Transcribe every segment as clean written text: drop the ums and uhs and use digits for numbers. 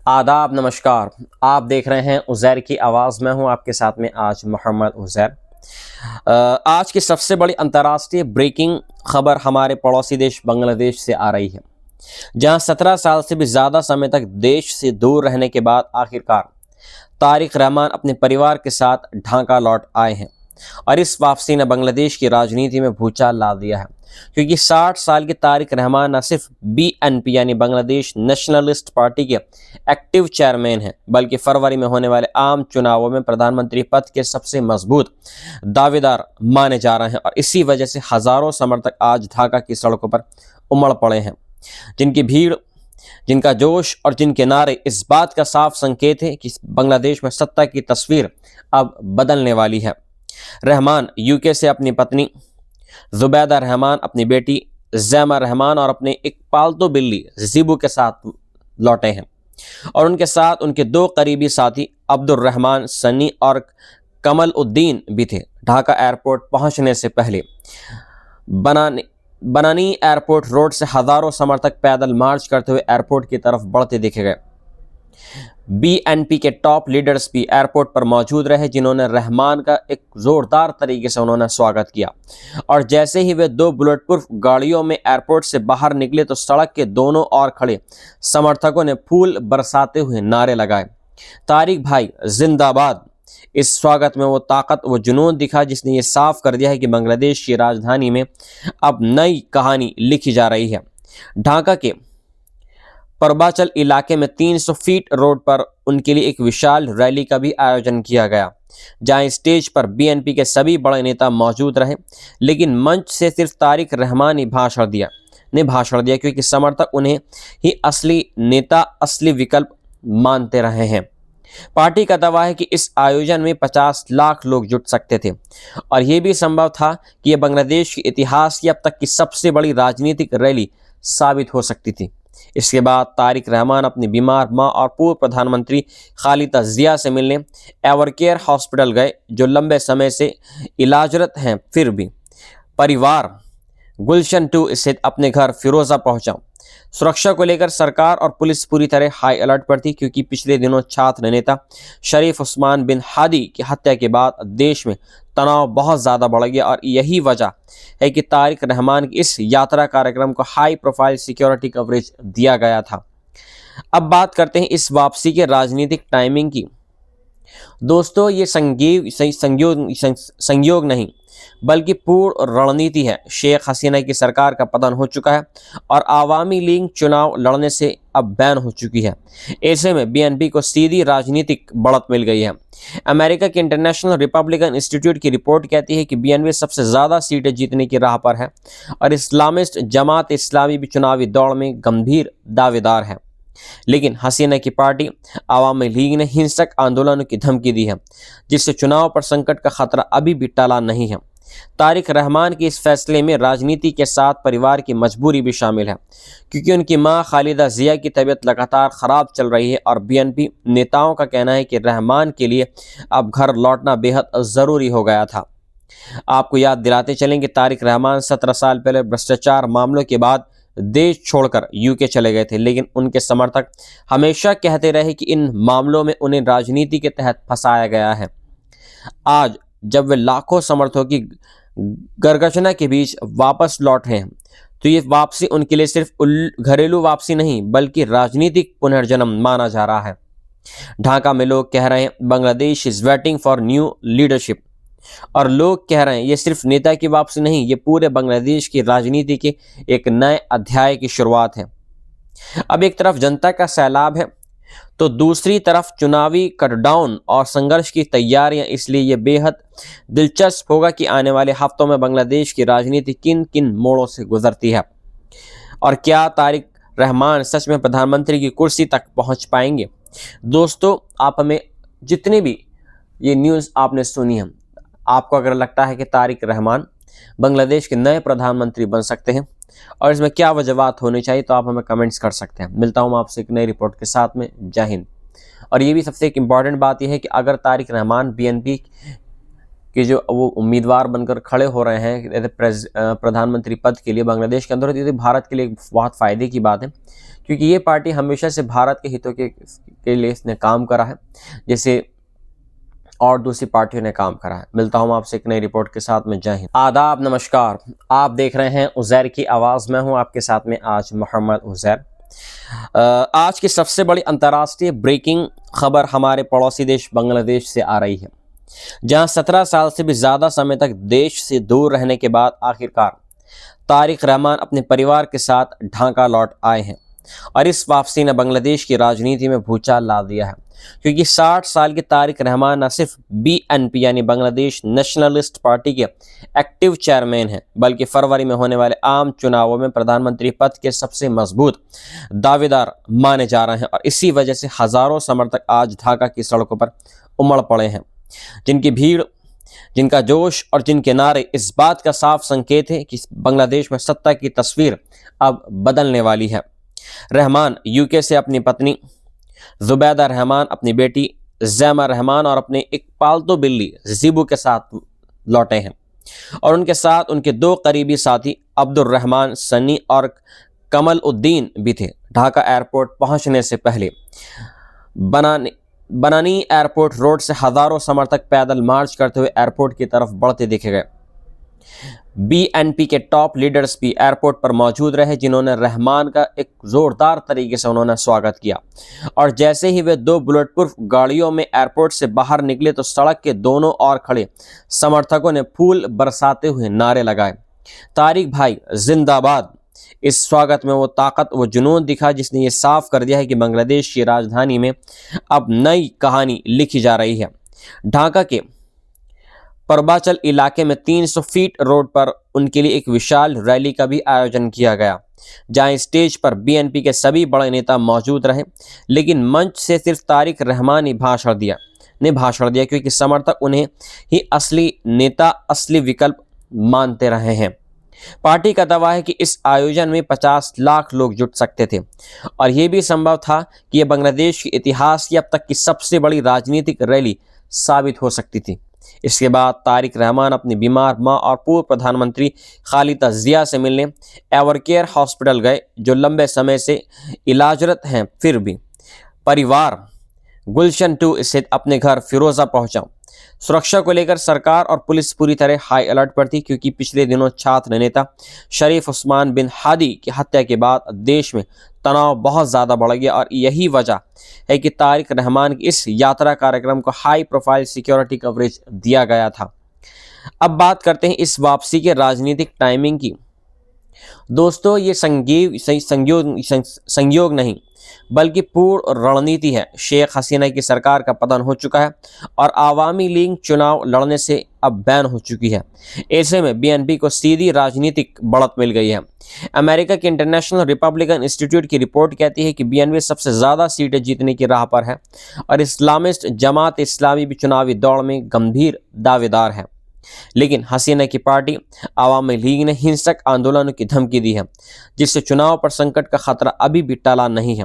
आदाब नमस्कार। आप देख रहे हैं उज़ैर की आवाज़। मैं हूं आपके साथ में आज मोहम्मद उज़ैर। आज की सबसे बड़ी अंतर्राष्ट्रीय ब्रेकिंग खबर हमारे पड़ोसी देश बांग्लादेश से आ रही है, जहां 17 साल से भी ज़्यादा समय तक देश से दूर रहने के बाद आखिरकार तारिक रहमान अपने परिवार के साथ ढाका लौट आए हैं। और इस वापसी ने बांग्लादेश की राजनीति में भूचाल ला दिया है, क्योंकि 60 साल के तारिक रहमान न सिर्फ बीएनपी यानी बांग्लादेश नेशनलिस्ट पार्टी के एक्टिव चेयरमैन हैं, बल्कि फरवरी में होने वाले आम चुनावों में प्रधानमंत्री पद के सबसे मजबूत दावेदार माने जा रहे हैं। और इसी वजह से हजारों समर्थक आज ढाका की सड़कों पर उमड़ पड़े हैं, जिनकी भीड़, जिनका जोश और जिनके नारे इस बात का साफ संकेत है कि बांग्लादेश में सत्ता की तस्वीर अब बदलने वाली है। रहमान यूके से अपनी पत्नी जुबैदा रहमान, अपनी बेटी जैमा रहमान और अपने एक पालतू बिल्ली ज़ीबू के साथ लौटे हैं। और उनके साथ उनके दो करीबी साथी अब्दुल रहमान सन्नी और कमल उद्दीन भी थे। ढाका एयरपोर्ट पहुंचने से पहले बनानी एयरपोर्ट रोड से हजारों समर्थक पैदल मार्च करते हुए एयरपोर्ट की तरफ बढ़ते देखे गए। बीएनपी के टॉप लीडर्स भी एयरपोर्ट पर मौजूद रहे, जिन्होंने रहमान का एक जोरदार तरीके से उन्होंने स्वागत किया। और जैसे ही वे दो बुलेट प्रूफ गाड़ियों में एयरपोर्ट से बाहर निकले तो सड़क के दोनों ओर खड़े समर्थकों ने फूल बरसाते हुए नारे लगाए, तारिक भाई जिंदाबाद। इस स्वागत में वो ताकत, वो जुनून दिखा जिसने ये साफ कर दिया है कि बांग्लादेश की राजधानी में अब नई कहानी लिखी जा रही है। ढाका के परबाचल इलाके में 300 फीट रोड पर उनके लिए एक विशाल रैली का भी आयोजन किया गया, जहां स्टेज पर बीएनपी के सभी बड़े नेता मौजूद रहे, लेकिन मंच से सिर्फ तारिक रहमान ही भाषण दिया, क्योंकि समर्थक उन्हें ही असली नेता, असली विकल्प मानते रहे हैं। पार्टी का दावा है कि इस आयोजन में 50 लाख लोग जुट सकते थे और यह भी संभव था कि यह बांग्लादेश के इतिहास की अब तक की सबसे बड़ी राजनीतिक रैली साबित हो सकती थी। इसके बाद तारिक रहमान अपनी बीमार मां और पूर्व प्रधानमंत्री खालिदा जिया से मिलने एवरकेयर हॉस्पिटल गए, जो लंबे समय से इलाजरत हैं। फिर भी परिवार गुलशन 2 स्थित अपने घर फिरोजा पहुंचा। सुरक्षा को लेकर सरकार और पुलिस पूरी तरह हाई अलर्ट पर थी, क्योंकि पिछले दिनों छात्र नेता शरीफ उस्मान बिन हादी की हत्या के बाद देश में तनाव बहुत ज़्यादा बढ़ गया। और यही वजह है कि तारिक रहमान की इस यात्रा कार्यक्रम को हाई प्रोफाइल सिक्योरिटी कवरेज दिया गया था। अब बात करते हैं इस वापसी के राजनीतिक टाइमिंग की। दोस्तों, ये संयोग नहीं बल्कि पूर्ण रणनीति है। शेख हसीना की सरकार का पतन हो चुका है और आवामी लीग चुनाव लड़ने से अब बैन हो चुकी है। ऐसे में बीएनपी को सीधी राजनीतिक बढ़त मिल गई है। अमेरिका के इंटरनेशनल रिपब्लिकन इंस्टीट्यूट की रिपोर्ट कहती है कि बीएनपी सबसे ज़्यादा सीटें जीतने की राह पर है और इस्लामिस्ट जमात इस्लामी भी चुनावी दौड़ में गंभीर दावेदार है। लेकिन हसीना की पार्टी आवामी लीग ने हिंसक आंदोलनों की धमकी दी है, जिससे चुनाव पर संकट का खतरा अभी भी टला नहीं है। तारिक रहमान के इस फैसले में राजनीति के साथ परिवार की मजबूरी भी शामिल है, क्योंकि उनकी मां खालिदा जिया की तबीयत लगातार खराब चल रही है और बीएनपी नेताओं का कहना है कि रहमान के लिए अब घर लौटना बेहद ज़रूरी हो गया था। आपको याद दिलाते चलें कि तारिक रहमान 17 साल पहले भ्रष्टाचार मामलों के बाद देश छोड़कर यूके चले गए थे, लेकिन उनके समर्थक हमेशा कहते रहे कि इन मामलों में उन्हें राजनीति के तहत फंसाया गया है। आज जब वे लाखों समर्थकों की गर्गजना के बीच वापस लौट रहे हैं, तो ये वापसी उनके लिए सिर्फ घरेलू वापसी नहीं बल्कि राजनीतिक पुनर्जन्म माना जा रहा है। ढाका में लोग कह रहे हैं Bangladesh is waiting for new leadership, और लोग कह रहे हैं ये सिर्फ नेता की वापसी नहीं, ये पूरे बांग्लादेश की राजनीति के एक नए अध्याय की शुरुआत है। अब एक तरफ जनता का सैलाब है तो दूसरी तरफ चुनावी कटडाउन और संघर्ष की तैयारियां। इसलिए ये बेहद दिलचस्प होगा कि आने वाले हफ्तों में बांग्लादेश की राजनीति किन किन मोड़ों से गुजरती है और क्या तारिक रहमान सच में प्रधानमंत्री की कुर्सी तक पहुंच पाएंगे। दोस्तों, आप हमें जितनी भी ये न्यूज़ आपने सुनी है, आपको अगर लगता है कि तारिक रहमान बांग्लादेश के नए प्रधानमंत्री बन सकते हैं और इसमें क्या वजवात होनी चाहिए, तो आप हमें कमेंट्स कर सकते हैं। मिलता हूं आपसे एक नई रिपोर्ट के साथ में। जय हिंद। और ये भी सबसे एक इम्पॉर्टेंट बात यह है कि अगर तारिक रहमान बीएनपी कि जो वो उम्मीदवार बनकर खड़े हो रहे हैं प्रधानमंत्री पद के लिए बांग्लादेश के अंदर, तो भारत के लिए बहुत फ़ायदे की बात है, क्योंकि ये पार्टी हमेशा से भारत के हितों के लिए इसने काम करा है, जैसे और दूसरी पार्टियों ने काम करा है। मिलता हूं आपसे एक नई रिपोर्ट के साथ में। जय हिंद, आदाब, नमस्कार। आप देख रहे हैं उज़ैर की आवाज़ में हूं आपके साथ में आज मोहम्मद उज़ैर। आज की सबसे बड़ी अंतर्राष्ट्रीय ब्रेकिंग खबर हमारे पड़ोसी देश बांग्लादेश से आ रही है, जहां 17 साल से भी ज़्यादा समय तक देश से दूर रहने के बाद आखिरकार तारिक रहमान अपने परिवार के साथ ढाका लौट आए हैं। और इस वापसी ने बांग्लादेश की राजनीति में भूचाल ला दिया है, क्योंकि 60 साल के तारिक रहमान न सिर्फ बीएनपी यानी बांग्लादेश नेशनलिस्ट पार्टी के एक्टिव चेयरमैन हैं, बल्कि फरवरी में होने वाले आम चुनावों में प्रधानमंत्री पद के सबसे मजबूत दावेदार माने जा रहे हैं। और इसी वजह से हजारों समर्थक आज ढाका की सड़कों पर उमड़ पड़े हैं, जिनकी भीड़, जिनका जोश और जिनके नारे इस बात का साफ संकेत है कि बांग्लादेश में सत्ता की तस्वीर अब बदलने वाली है। रहमान यूके से अपनी पत्नी जुबैदा रहमान, अपनी बेटी जैमा रहमान और अपने एक पालतू बिल्ली ज़ीबू के साथ लौटे हैं, और उनके साथ उनके 2 करीबी साथी अब्दुल रहमान सन्नी और कमल उद्दीन भी थे। ढाका एयरपोर्ट पहुंचने से पहले बनानी एयरपोर्ट रोड से हजारों समर्थक पैदल मार्च करते हुए एयरपोर्ट की तरफ बढ़ते देखे गए। बीएनपी के टॉप लीडर्स भी एयरपोर्ट पर मौजूद रहे, जिन्होंने रहमान का एक जोरदार तरीके से उन्होंने स्वागत किया। और जैसे ही वे 2 बुलेट प्रूफ गाड़ियों में एयरपोर्ट से बाहर निकले तो सड़क के दोनों ओर खड़े समर्थकों ने फूल बरसाते हुए नारे लगाए, तारिक भाई जिंदाबाद। इस स्वागत में वो ताकत, वो जुनून दिखा जिसने ये साफ कर दिया है कि बांग्लादेश की राजधानी में अब नई कहानी लिखी जा रही है। ढाका के परबाचल इलाके में 300 फीट रोड पर उनके लिए एक विशाल रैली का भी आयोजन किया गया, जहां स्टेज पर बीएनपी के सभी बड़े नेता मौजूद रहे, लेकिन मंच से सिर्फ तारिक रहमान ने भाषण दिया, क्योंकि समर्थक उन्हें ही असली नेता, असली विकल्प मानते रहे हैं। पार्टी का दावा है कि इस आयोजन में 50 लाख लोग जुट सकते थे, और यह भी संभव था कि यह बांग्लादेश के इतिहास की अब तक की सबसे बड़ी राजनीतिक रैली साबित हो सकती थी। इसके बाद तारिक रहमान अपनी बीमार मां और पूर्व प्रधानमंत्री खालिदा जिया से मिलने एवरकेयर हॉस्पिटल गए, जो लंबे समय से इलाजरत हैं। फिर भी परिवार गुलशन 2 स्थित अपने घर फिरोजा पहुंचा। सुरक्षा को लेकर सरकार और पुलिस पूरी तरह हाई अलर्ट पर थी, क्योंकि पिछले दिनों छात्र नेता शरीफ उस्मान बिन हादी की हत्या के बाद देश में तनाव बहुत ज़्यादा बढ़ गया, और यही वजह है कि तारिक रहमान की इस यात्रा कार्यक्रम को हाई प्रोफाइल सिक्योरिटी कवरेज दिया गया था। अब बात करते हैं इस वापसी के राजनीतिक टाइमिंग की। दोस्तों, ये संयोग नहीं बल्कि पूर्ण रणनीति है। शेख हसीना की सरकार का पतन हो चुका है और आवामी लीग चुनाव लड़ने से अब बैन हो चुकी है। ऐसे में बीएनपी को सीधी राजनीतिक बढ़त मिल गई है। अमेरिका के इंटरनेशनल रिपब्लिकन इंस्टीट्यूट की रिपोर्ट कहती है कि बीएनपी सबसे ज़्यादा सीटें जीतने की राह पर है, और इस्लामिस्ट जमात इस्लामी भी चुनावी दौड़ में गंभीर दावेदार है। लेकिन हसीना की पार्टी आवामी लीग ने हिंसक आंदोलनों की धमकी दी है, जिससे चुनाव पर संकट का खतरा अभी भी टला नहीं है।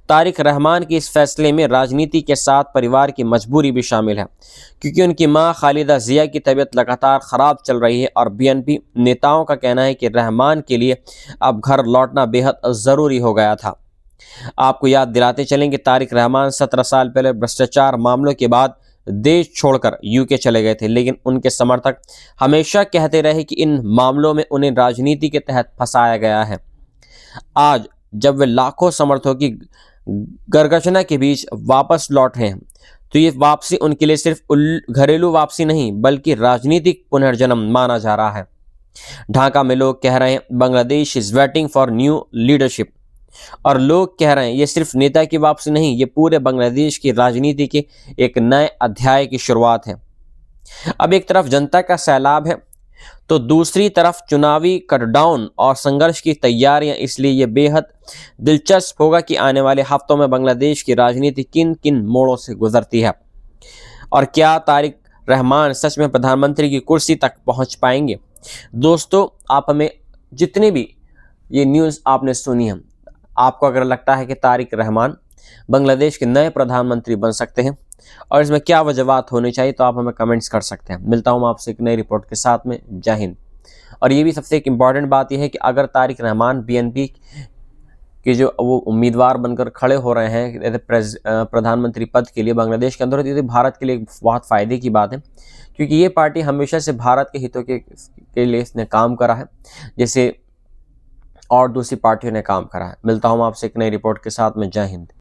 तारिक रहमान के इस फैसले में राजनीति के साथ परिवार की मजबूरी भी शामिल है, क्योंकि उनकी मां खालिदा जिया की तबीयत लगातार खराब चल रही है, और बीएनपी नेताओं का कहना है कि रहमान के लिए अब घर लौटना बेहद ज़रूरी हो गया था। आपको याद दिलाते चलेंगे, तारिक रहमान 17 साल पहले भ्रष्टाचार मामलों के बाद देश छोड़कर यूके चले गए थे, लेकिन उनके समर्थक हमेशा कहते रहे कि इन मामलों में उन्हें राजनीति के तहत फंसाया गया है। आज जब वे लाखों समर्थकों की गर्जना के बीच वापस लौट रहे हैं, तो ये वापसी उनके लिए सिर्फ घरेलू वापसी नहीं बल्कि राजनीतिक पुनर्जन्म माना जा रहा है। ढाका में लोग कह रहे हैं Bangladesh is waiting for new leadership, और लोग कह रहे हैं ये सिर्फ नेता की वापसी नहीं, ये पूरे बांग्लादेश की राजनीति के एक नए अध्याय की शुरुआत है। अब एक तरफ जनता का सैलाब है, तो दूसरी तरफ चुनावी कटडाउन और संघर्ष की तैयारियां। इसलिए यह बेहद दिलचस्प होगा कि आने वाले हफ्तों में बांग्लादेश की राजनीति किन किन मोड़ों से गुजरती है, और क्या तारिक रहमान सच में प्रधानमंत्री की कुर्सी तक पहुंच पाएंगे। दोस्तों, आप हमें जितनी भी ये न्यूज़ आपने सुनी है, आपको अगर लगता है कि तारिक रहमान बांग्लादेश के नए प्रधानमंत्री बन सकते हैं और इसमें क्या वजवात होनी चाहिए, तो आप हमें कमेंट्स कर सकते हैं। मिलता हूँ आपसे एक नई रिपोर्ट के साथ में। जय हिंद। और ये भी सबसे एक इम्पॉर्टेंट बात यह है कि अगर तारिक रहमान बीएनपी कि जो वो उम्मीदवार बनकर खड़े हो रहे हैं प्रधानमंत्री पद के लिए बांग्लादेश के अंदर, तो भारत के लिए बहुत फ़ायदे की बात है, क्योंकि ये पार्टी हमेशा से भारत के हितों के लिए इसने काम करा है, जैसे और दूसरी पार्टियों ने काम करा है। मिलता हूँ आपसे एक नई रिपोर्ट के साथ में। जय हिंद।